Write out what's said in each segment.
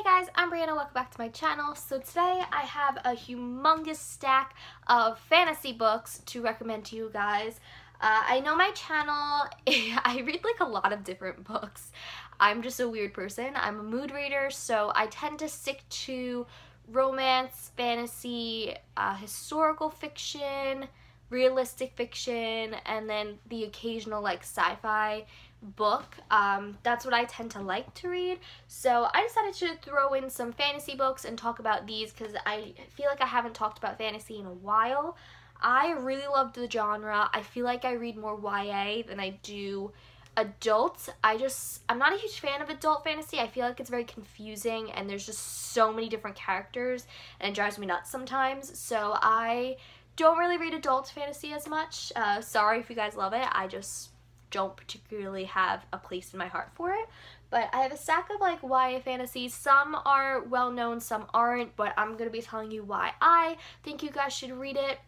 guys, I'm Brianna, welcome back to my channel. So today I have a humongous stack of fantasy books to recommend to you guys. I know my channel, I read like a lot of different books. I'm just a weird person. I'm a mood reader, so I tend to stick to romance, fantasy, historical fiction, realistic fiction, and then the occasional like sci-fi book. That's what I tend to like to read. So I decided to throw in some fantasy books and talk about these because I feel like I haven't talked about fantasy in a while. I really loved the genre. I feel like I read more YA than I do adult. I'm not a huge fan of adult fantasy. I feel like it's very confusing and there's just so many different characters and it drives me nuts sometimes. So I don't really read adult fantasy as much. Sorry if you guys love it. I just don't particularly have a place in my heart for it. But I have a stack of like YA fantasies. Some are well known, some aren't, but I'm going to be telling you why I think you guys should read it.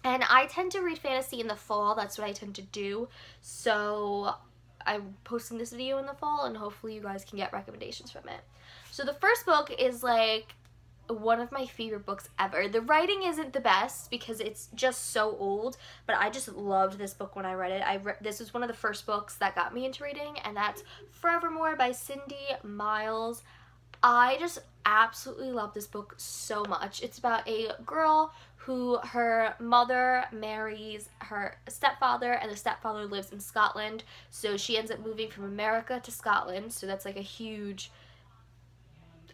And I tend to read fantasy in the fall. That's what I tend to do. So I'm posting this video in the fall and hopefully you guys can get recommendations from it. So the first book is like one of my favorite books ever. The writing isn't the best because it's just so old, but I just loved this book when I read it. This was one of the first books that got me into reading, and that's Forevermore by Cindy Miles. I just absolutely love this book so much. It's about a girl who her mother marries her stepfather, and the stepfather lives in Scotland, so she ends up moving from America to Scotland, so that's like a huge,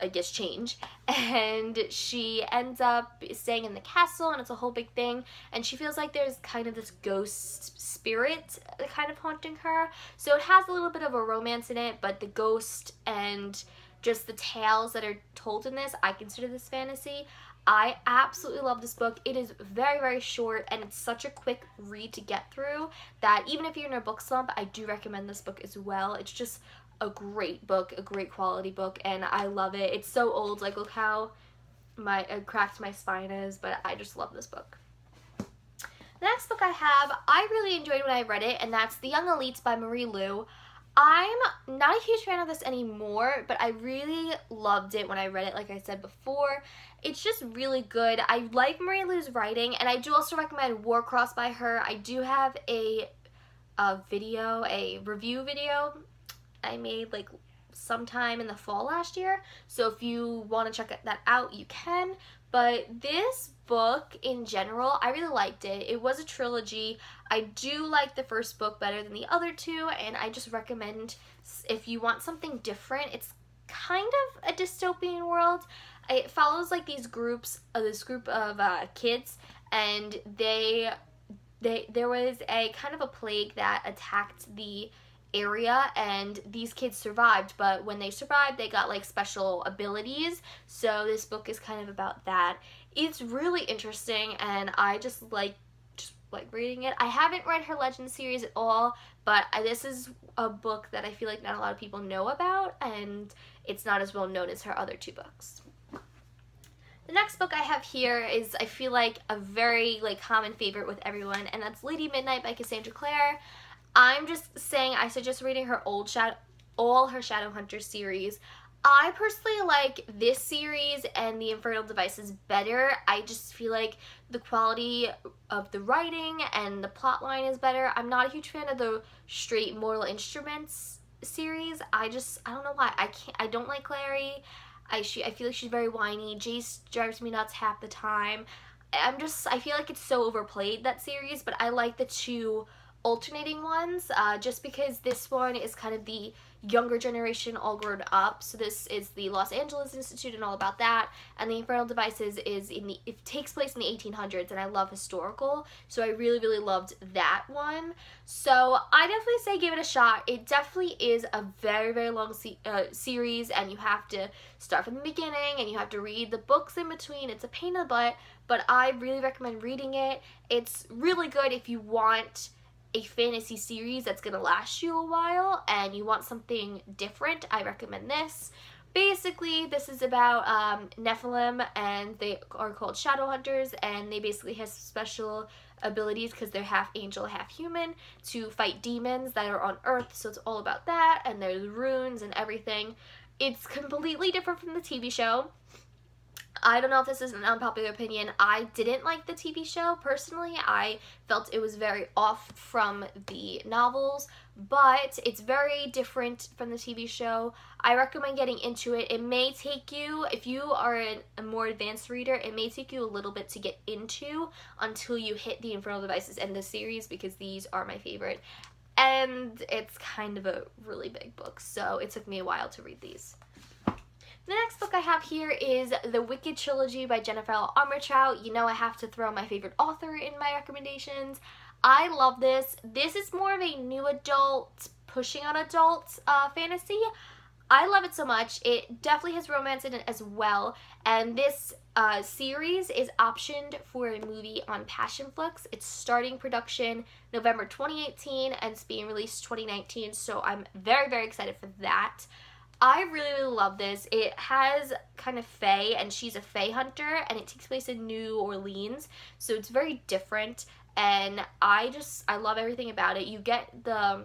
I guess, change. And she ends up staying in the castle and it's a whole big thing, and she feels like there's kind of this ghost spirit kind of haunting her. So it has a little bit of a romance in it, but the ghost and just the tales that are told in this, I consider this fantasy. I absolutely love this book. It is very, very short and it's such a quick read to get through that even if you're in a book slump, I do recommend this book as well. It's just a great book, a great quality book, and I love it. It's so old, like look how cracked my spine is, but I just love this book. The next book I have, I really enjoyed when I read it, and that's The Young Elites by Marie Lu. I'm not a huge fan of this anymore, but I really loved it when I read it, like I said before. It's just really good. I like Marie Lu's writing, and I do also recommend Warcross by her. I do have a review video I made like sometime in the fall last year, so if you want to check that out you can. But this book in general, I really liked it. It was a trilogy. I do like the first book better than the other two, and I just recommend if you want something different. It's kind of a dystopian world. It follows like this group of kids, and there was a kind of a plague that attacked the area, and these kids survived, but when they survived they got like special abilities, so this book is kind of about that. It's really interesting and I just like reading it. I haven't read her Legend series at all, but this is a book that I feel like not a lot of people know about, and it's not as well known as her other two books. The next book I have here is, I feel like, a very like common favorite with everyone, and that's Lady Midnight by Cassandra Clare. I'm just saying I suggest reading her all her Shadowhunters series. I personally like this series and the Infernal Devices better. I just feel like the quality of the writing and the plot line is better. I'm not a huge fan of the straight Mortal Instruments series. I don't know why. I don't like Clary. I feel like she's very whiny. Jace drives me nuts half the time. I feel like it's so overplayed, that series, but I like the two alternating ones, just because this one is kind of the younger generation all grown up, so this is the Los Angeles Institute and all about that, and the Infernal Devices it takes place in the 1800s, and I love historical, so I really, really loved that one. So I definitely say give it a shot. It definitely is a very, very long series, and you have to start from the beginning and you have to read the books in between. It's a pain in the butt, but I really recommend reading it. It's really good if you want a fantasy series that's gonna last you a while and you want something different. I recommend this. Basically, this is about Nephilim, and they are called Shadowhunters, and they basically have special abilities because they're half angel, half human, to fight demons that are on Earth, so it's all about that, and there's runes and everything. It's completely different from the TV show. I don't know if this is an unpopular opinion. I didn't like the TV show personally. I felt it was very off from the novels, but it's very different from the TV show. I recommend getting into it. It may take you, if you are a more advanced reader, it may take you a little bit to get into until you hit the Infernal Devices and the series, because these are my favorite. And it's kind of a really big book, so it took me a while to read these. The next book I have here is The Wicked Trilogy by Jennifer L. Armentrout. You know I have to throw my favorite author in my recommendations. I love this. This is more of a new adult, pushing on adult fantasy. I love it so much. It definitely has romance in it as well. And this series is optioned for a movie on Passionflix. It's starting production November 2018 and it's being released 2019. So I'm very, very excited for that. I really, really love this. It has kind of fae, and she's a fae hunter, and it takes place in New Orleans, so it's very different, and I love everything about it. You get the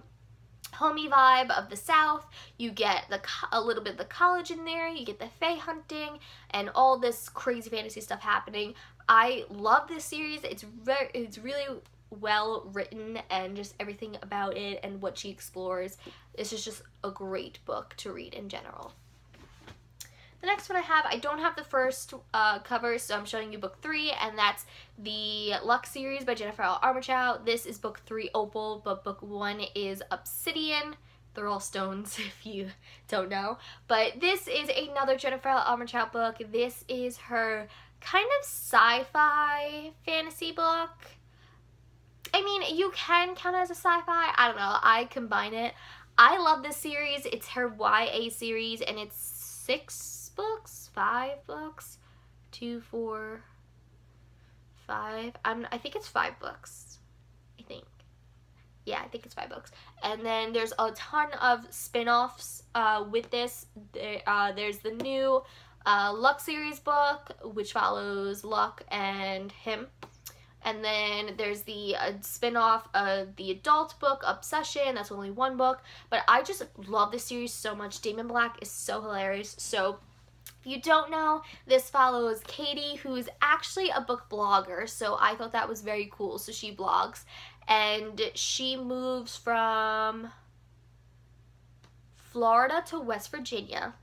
homey vibe of the South, you get a little bit of the college in there, you get the fae hunting, and all this crazy fantasy stuff happening. I love this series. It's really well written, and just everything about it and what she explores. This is just a great book to read in general. The next one I don't have the first cover, so I'm showing you book 3, and that's the Luck series by Jennifer L. Armentrout. This is book 3, Opal, but book 1 is Obsidian. They're all stones if you don't know. But this is another Jennifer L. Armentrout book. This is her kind of sci-fi fantasy book. I mean, you can count it as a sci-fi. I don't know. I combine it. I love this series. It's her YA series, and it's 6 books? 5 books? 2, 4, 5. I think it's 5 books. I think. Yeah, I think it's 5 books. And then there's a ton of spin-offs with this. There's the new Luck series book, which follows Luck and him. And then there's the spin-off of the adult book, Obsession. That's only 1 book. But I just love this series so much. Damon Black is so hilarious. So if you don't know, this follows Katie, who's actually a book blogger. So I thought that was very cool. So she blogs. And she moves from Florida to West Virginia,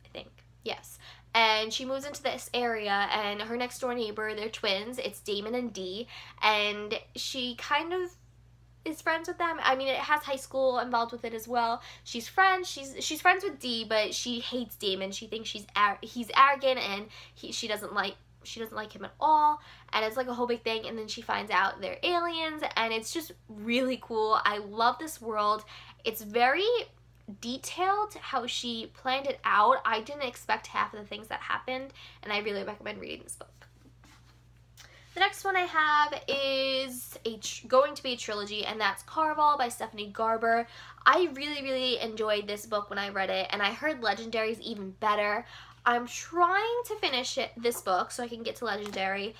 I think. Yes. And she moves into this area, and her next door neighbor, they're twins. It's Damon and Dee, and she kind of is friends with them. I mean, it has high school involved with it as well. She's friends. She's friends with Dee, but she hates Damon. She thinks he's arrogant, and she doesn't like him at all. And it's like a whole big thing. And then she finds out they're aliens, and it's just really cool. I love this world. It's very detailed how she planned it out. I didn't expect half of the things that happened, and I really recommend reading this book. The next one I have is going to be a trilogy, and that's Caraval by Stephanie Garber. I really, really enjoyed this book when I read it, and I heard Legendary is even better. I'm trying to finish this book so I can get to Legendary,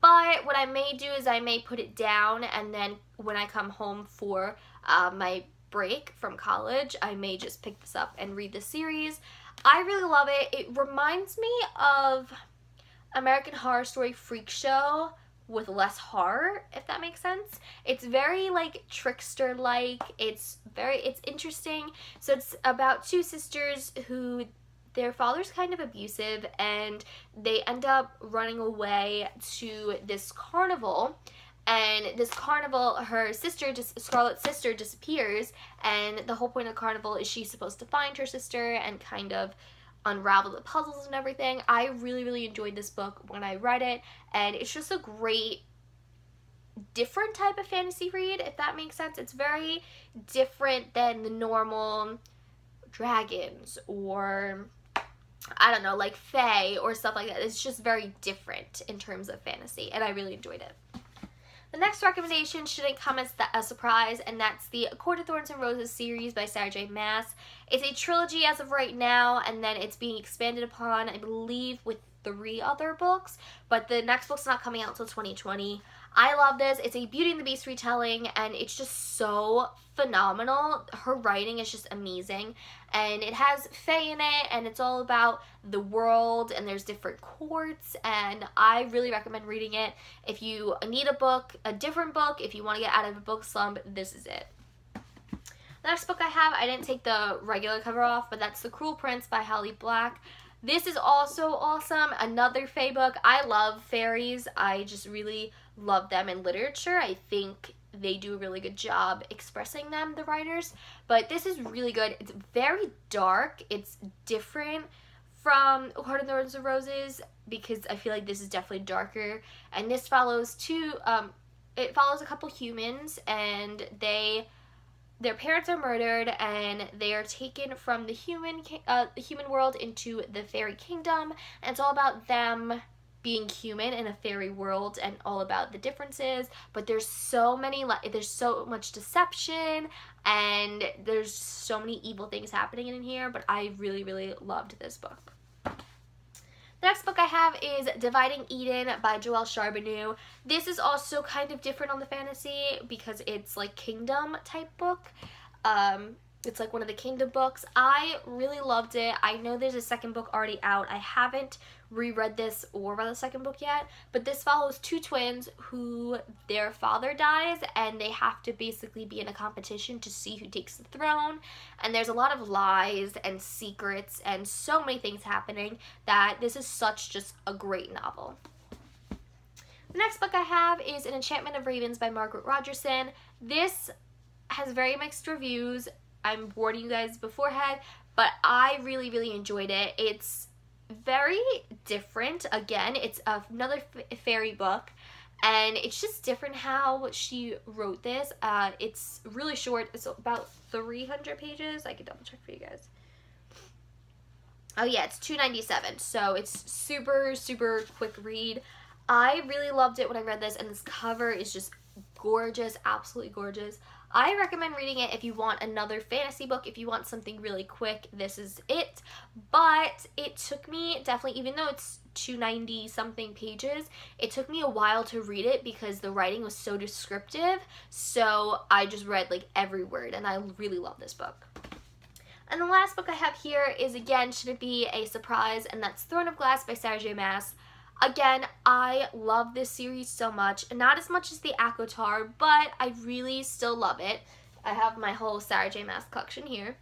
but what I may do is I may put it down, and then when I come home for my break from college, I may just pick this up and read the series. I really love it. It reminds me of American Horror Story Freak Show with less horror, if that makes sense. It's very like trickster-like. It's interesting. So it's about 2 sisters who their father's kind of abusive, and they end up running away to this carnival. And this carnival, Scarlet's sister disappears, and the whole point of the carnival is she's supposed to find her sister and kind of unravel the puzzles and everything. I really, really enjoyed this book when I read it, and it's just a great, different type of fantasy read, if that makes sense. It's very different than the normal dragons or, I don't know, like fae or stuff like that. It's just very different in terms of fantasy, and I really enjoyed it. The next recommendation shouldn't come as a surprise, and that's the A Court of Thorns and Roses series by Sarah J. Maas. It's a trilogy as of right now, and then it's being expanded upon, I believe, with 3 other books, but the next book's not coming out until 2020. I love this. It's a Beauty and the Beast retelling, and it's just so phenomenal. Her writing is just amazing, and it has Fae in it, and it's all about the world, and there's different courts, and I really recommend reading it. If you need a book, a different book, if you want to get out of a book slump, this is it. The next book I have, I didn't take the regular cover off, but that's The Cruel Prince by Holly Black. This is also awesome. Another fae book. I love fairies. I just really love them in literature. I think they do a really good job expressing them, the writers. But this is really good. It's very dark. It's different from Heart of Thorns and Roses because I feel like this is definitely darker. And this follows it follows a couple humans, and their parents are murdered, and they are taken from the human world into the fairy kingdom. And it's all about them being human in a fairy world, and all about the differences. But there's so much deception, and there's so many evil things happening in here. But I really, really loved this book. The next book I have is Dividing Eden by Joelle Charbonneau. This is also kind of different on the fantasy because it's like kingdom type book. It's like one of the kingdom books. I really loved it. I know there's a second book already out. I haven't reread this or read the second book yet, but this follows 2 twins who their father dies, and they have to basically be in a competition to see who takes the throne. And there's a lot of lies and secrets and so many things happening that this is such just a great novel. The next book I have is An Enchantment of Ravens by Margaret Rogerson. This has very mixed reviews. I'm warning you guys beforehand, but I really, really enjoyed it. It's very different. Again, it's another fairy book, and it's just different how she wrote this. It's really short. It's about 300 pages. I can double check for you guys. Oh yeah, it's 297, so it's super, super quick read. I really loved it when I read this, and this cover is just gorgeous, absolutely gorgeous. I recommend reading it if you want another fantasy book. If you want something really quick, this is it. But it took me definitely, even though it's 290 something pages, it took me a while to read it because the writing was so descriptive. So I just read like every word, and I really love this book. And the last book I have here is, again, should it be a surprise, and that's Throne of Glass by Sarah J. Maas. Again, I love this series so much. Not as much as the ACOTAR, but I really still love it. I have my whole Sarah J. Maas collection here.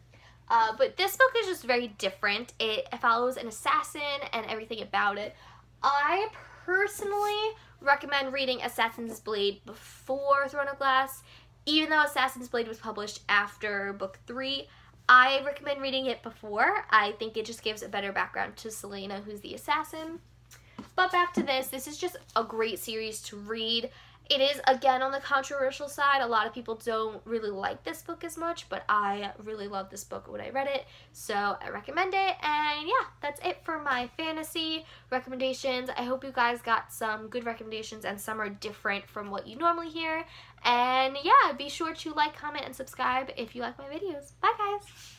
But this book is just very different. It follows an assassin and everything about it. I personally recommend reading Assassin's Blade before Throne of Glass. Even though Assassin's Blade was published after book 3, I recommend reading it before. I think it just gives a better background to Selena, who's the assassin. But back to this. This is just a great series to read. It is, again, on the controversial side. A lot of people don't really like this book as much, but I really loved this book when I read it, so I recommend it. And yeah, that's it for my fantasy recommendations. I hope you guys got some good recommendations, and some are different from what you normally hear. And yeah, be sure to like, comment, and subscribe if you like my videos. Bye, guys!